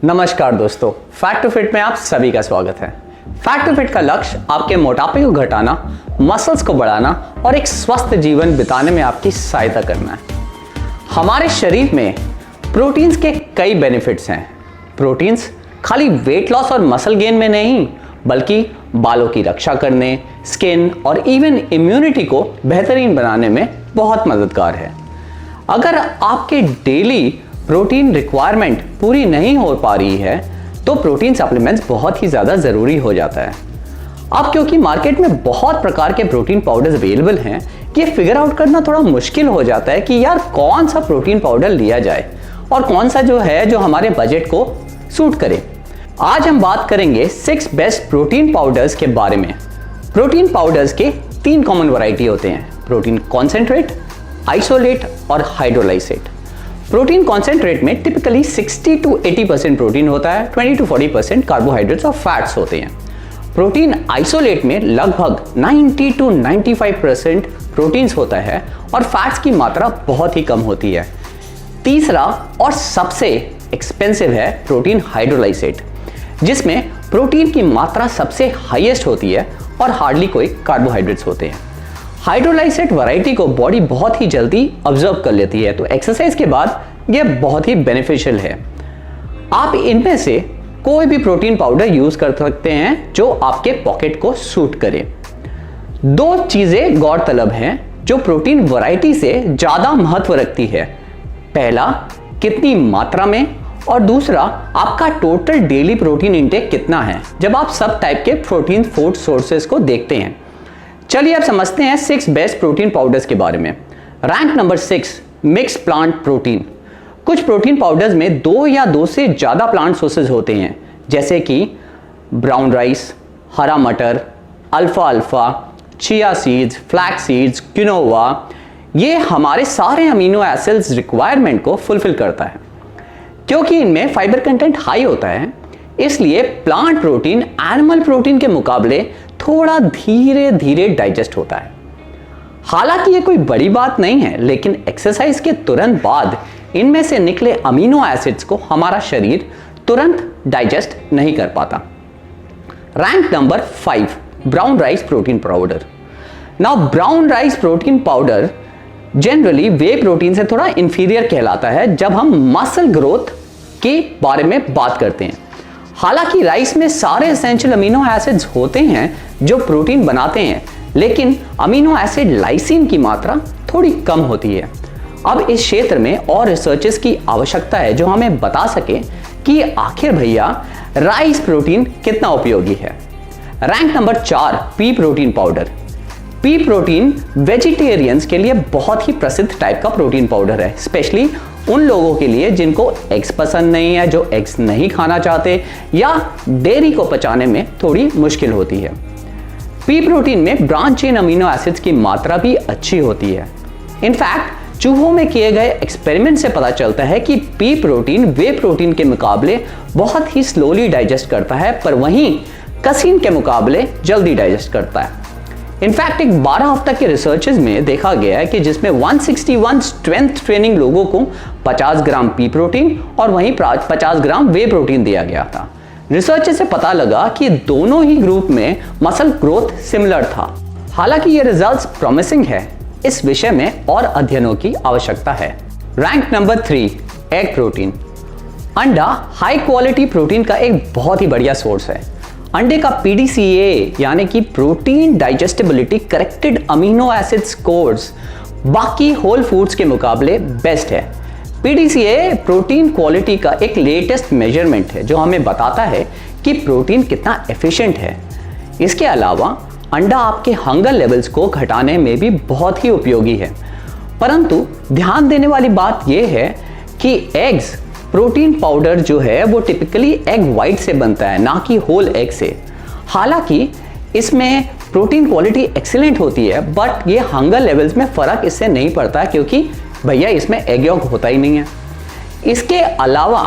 नमस्कार दोस्तों, fact to fit में आप सभी का स्वागत है। फैक्ट टू फिट का लक्ष्य आपके मोटापे को घटाना, मसल्स को बढ़ाना और एक स्वस्थ जीवन बिताने में आपकी सहायता करना है। हमारे शरीर में प्रोटीन्स के कई बेनिफिट्स हैं। प्रोटीन्स खाली वेट लॉस और मसल गेन में नहीं, बल्कि बालों की रक्षा करने, स्किन और इवन इम्यूनिटी को बेहतरीन बनाने में बहुत मददगार है। अगर आपके डेली प्रोटीन रिक्वायरमेंट पूरी नहीं हो पा रही है तो प्रोटीन सप्लीमेंट्स बहुत ही ज़्यादा ज़रूरी हो जाता है। अब क्योंकि मार्केट में बहुत प्रकार के प्रोटीन पाउडर्स अवेलेबल हैं, ये फिगर आउट करना थोड़ा मुश्किल हो जाता है कि यार कौन सा प्रोटीन पाउडर लिया जाए और कौन सा जो हमारे बजट को सूट करे। आज हम बात करेंगे 6 बेस्ट प्रोटीन पाउडर्स के बारे में। प्रोटीन पाउडर्स के 3 कॉमन वैरायटी होते हैं: प्रोटीन कॉन्सेंट्रेट, आइसोलेट और हाइड्रोलाइसेट। प्रोटीन कॉन्सेंट्रेट में टिपिकली 60 to 80% प्रोटीन होता है, 20 to 40% कार्बोहाइड्रेट्स और फैट्स होते हैं। प्रोटीन आइसोलेट में लगभग 90 to 95% प्रोटीन्स होता है और फैट्स की मात्रा बहुत ही कम होती है। तीसरा और सबसे एक्सपेंसिव है प्रोटीन हाइड्रोलाइसेट, जिसमें प्रोटीन की मात्रा सबसे हाईएस्ट होती है और हार्डली कोई कार्बोहाइड्रेट्स होते हैं। हाइड्रोलाइसेट वैरायटी को बॉडी बहुत ही जल्दी ऑब्जर्व कर लेती है, तो एक्सरसाइज के बाद यह बहुत ही बेनिफिशियल है। आप इनमें से कोई भी प्रोटीन पाउडर यूज कर सकते हैं जो आपके पॉकेट को सूट करे। 2 चीजें गौरतलब हैं जो प्रोटीन वैरायटी से ज्यादा महत्व रखती है। पहला, कितनी मात्रा में, और दूसरा, आपका टोटल डेली प्रोटीन इंटेक कितना है जब आप सब टाइप के प्रोटीन फूड सोर्सेस को देखते हैं। चलिए अब समझते हैं 6 बेस्ट प्रोटीन पाउडर्स के बारे में। Rank number 6, mix plant protein. कुछ प्रोटीन पाउडर्स में 2 या 2 से ज़्यादा प्लांट सोर्सेज होते हैं, जैसे कि ब्राउन राइस, हरा मटर, alpha, chia seeds, flax seeds, quinoa. ये हमारे सारे अमीनो एसिड्स रिक्वायरमेंट को फुलफिल करता है। क्योंकि इनमें फाइबर कंटेंट हाई होता है, इसलिए प्लांट प्रोटीन एनिमल प्रोटीन के मुकाबले थोड़ा धीरे धीरे डाइजेस्ट होता है। हालांकि ये कोई बड़ी बात नहीं है, लेकिन एक्सरसाइज के तुरंत बाद इनमें से निकले अमीनो एसिड्स को हमारा शरीर तुरंत डाइजेस्ट नहीं कर पाता। Rank number 5, brown rice protein powder. Now brown rice protein powder generally whey protein से थोड़ा इंफीरियर कहलाता है जब हम मसल ग्रोथ के बारे में बात करते हैं। हालांकि राइस में सारे एसेंशियल अमीनो एसिड्स होते हैं जो प्रोटीन बनाते हैं, लेकिन अमीनो एसिड लाइसिन की मात्रा थोड़ी कम होती है। अब इस क्षेत्र में और रिसर्चेस की आवश्यकता है जो हमें बता सके कि आखिर भैया राइस प्रोटीन कितना उपयोगी है। Rank number 4, P protein powder. P protein vegetarians के लिए बहुत ही प्रसिद्ध टाइप का प्रोटीन पाउडर है, स्पेशली उन लोगों के लिए जिनको एग्स पसंद नहीं है, जो एग्स नहीं खाना चाहते या डेयरी को पचाने में थोड़ी मुश्किल होती है। पी प्रोटीन में ब्रांच चेन अमीनो एसिड्स की मात्रा भी अच्छी होती है। इनफैक्ट चूहों में किए गए एक्सपेरिमेंट से पता चलता है कि पी प्रोटीन वे प्रोटीन के मुकाबले बहुत ही स्लोली डाइजेस्ट करता है, पर वहीं कसीन के मुकाबले जल्दी डाइजेस्ट करता है। इनफैक्ट एक 12 हफ्ते के रिसर्चेस में देखा गया है कि जिसमें 161 स्ट्रेंथ ट्रेनिंग लोगों को 50 ग्राम पी प्रोटीन और वहीं 50 ग्राम वे प्रोटीन दिया गया था। रिसर्च से पता लगा कि दोनों ही ग्रुप में मसल ग्रोथ सिमिलर था। हालांकि ये रिजल्ट्स प्रॉमिसिंग है, इस विषय में और अध्ययनों की आवश्यकता है। Rank number 3, egg protein. अंडा हाई क्वालिटी प्रोटीन का एक बहुत ही बढ़िया सोर्स है। अंडे का PDCA यानी कि protein digestibility corrected amino acid scores बाकी होल फूड्स के मुकाबले बेस्ट है। PDCA प्रोटीन क्वालिटी का एक लेटेस्ट मेजरमेंट है जो हमें बताता है कि प्रोटीन कितना एफिशिएंट है। इसके अलावा अंडा आपके हंगर लेवल्स को घटाने में भी बहुत ही उपयोगी है। परंतु ध्यान देने वाली बात यह है कि एग्स प्रोटीन पाउडर जो है वो टिपिकली एग वाइट से बनता है, ना कि होल एग से। हालांकि इसमें प्रोटीन क्वालिटी एक्सीलेंट होती है, बट ये हंगर लेवल्स में फ़र्क इससे नहीं पड़ता क्योंकि भैया इसमें एग यॉक होता ही नहीं है। इसके अलावा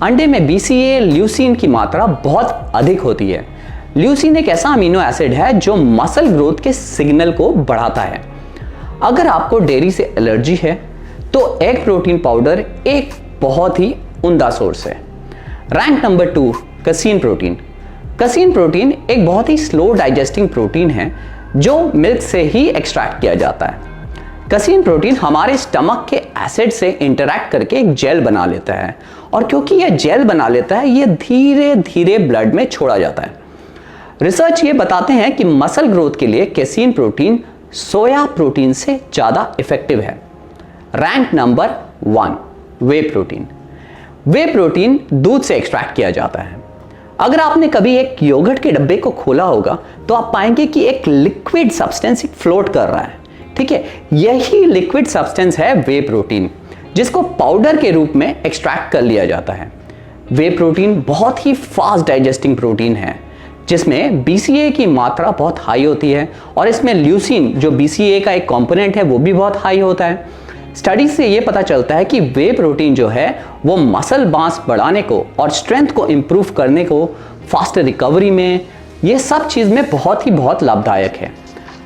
अंडे में BCA ल्यूसीन की मात्रा बहुत अधिक होती है। ल्यूसीन एक ऐसा अमीनो एसिड है जो मसल ग्रोथ के सिग्नल को बढ़ाता है। अगर आपको डेयरी से एलर्जी है तो एग प्रोटीन पाउडर एक बहुत ही उम्दा सोर्स है। Rank number 2, casein protein. Casein protein एक बहुत ही स्लो डाइजेस्टिंग प्रोटीन है जो मिल्क से ही एक्सट्रैक्ट किया जाता है। कसीन प्रोटीन हमारे स्टमक के एसिड से इंटरैक्ट करके एक जेल बना लेता है, और क्योंकि यह जेल बना लेता है, यह धीरे धीरे ब्लड में छोड़ा जाता है। रिसर्च ये बताते हैं कि मसल ग्रोथ के लिए कैसीन प्रोटीन सोया प्रोटीन से ज़्यादा इफेक्टिव है। रैंक नंबर 1, वे प्रोटीन। वे प्रोटीन दूध से एक्सट्रैक्ट किया जाता है। अगर आपने कभी एक योगर्ट के डब्बे को खोला होगा तो आप पाएंगे कि एक लिक्विड सब्सटेंस फ्लोट कर रहा है, ठीक है। यही लिक्विड सब्सटेंस है वे प्रोटीन, जिसको पाउडर के रूप में एक्सट्रैक्ट कर लिया जाता है। वे प्रोटीन बहुत ही फास्ट डाइजेस्टिंग प्रोटीन है, जिसमें BCA की मात्रा बहुत हाई होती है, और इसमें ल्यूसीन जो BCA का एक कंपोनेंट है वो भी बहुत हाई होता है। स्टडीज से ये पता चलता है कि वे प्रोटीन जो है वो मसल मास बढ़ाने को और स्ट्रेंथ को इम्प्रूव करने को, फास्ट रिकवरी में, ये सब चीज़ में बहुत लाभदायक है।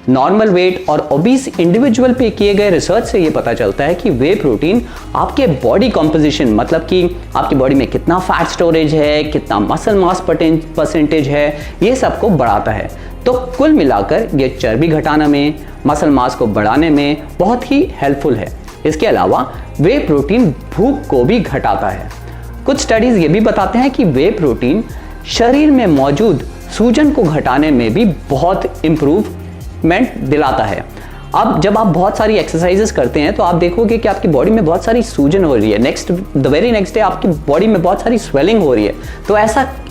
नॉर्मल वेट और ओबीस इंडिविजुअल पे किए गए रिसर्च से ये पता चलता है कि वे प्रोटीन आपके बॉडी कॉम्पोजिशन, मतलब कि आपकी बॉडी में कितना फैट स्टोरेज है, कितना मसल मास परसेंटेज है, ये सबको बढ़ाता है। तो कुल मिलाकर ये चर्बी घटाने में, मसल मास को बढ़ाने में बहुत ही हेल्पफुल है। इसके अलावा वे प्रोटीन भूख को भी घटाता है। कुछ स्टडीज ये भी बताते हैं कि वे प्रोटीन शरीर में मौजूद सूजन को घटाने में भी बहुत इम्प्रूवमेंट दिलाता है। अब जब आप बहुत सारी एक्सरसाइजेस करते हैं तो आप देखोगे कि आपकी बॉडी में बहुत सारी सूजन हो रही है, द वेरी नेक्स्ट डे आपकी बॉडी में बहुत सारी स्वेलिंग हो रही है। तो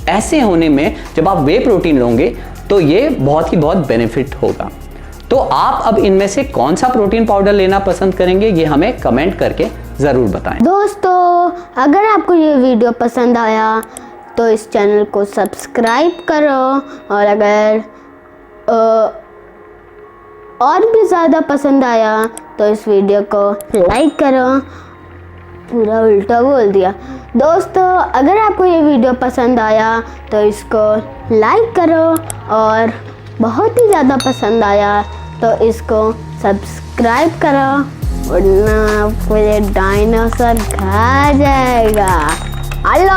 ऐसे होने में जब आप वे प्रोटीन लोगे तो ये बहुत बेनिफिट होगा। तो आप अब इनमें से कौन सा प्रोटीन पाउडर लेना पसंद करेंगे, ये हमें कमेंट करके ज़रूर बताएं। दोस्तों, अगर आपको ये वीडियो पसंद आया तो इस चैनल को सब्सक्राइब करो, और अगर और भी ज़्यादा पसंद आया तो इस वीडियो को लाइक करो। पूरा उल्टा बोल दिया। दोस्तों, अगर आपको ये वीडियो पसंद आया तो इसको लाइक करो, और बहुत ही ज़्यादा पसंद आया तो इसको सब्सक्राइब करो, वरना आपको ये डायनासोर खा जाएगा। हेलो।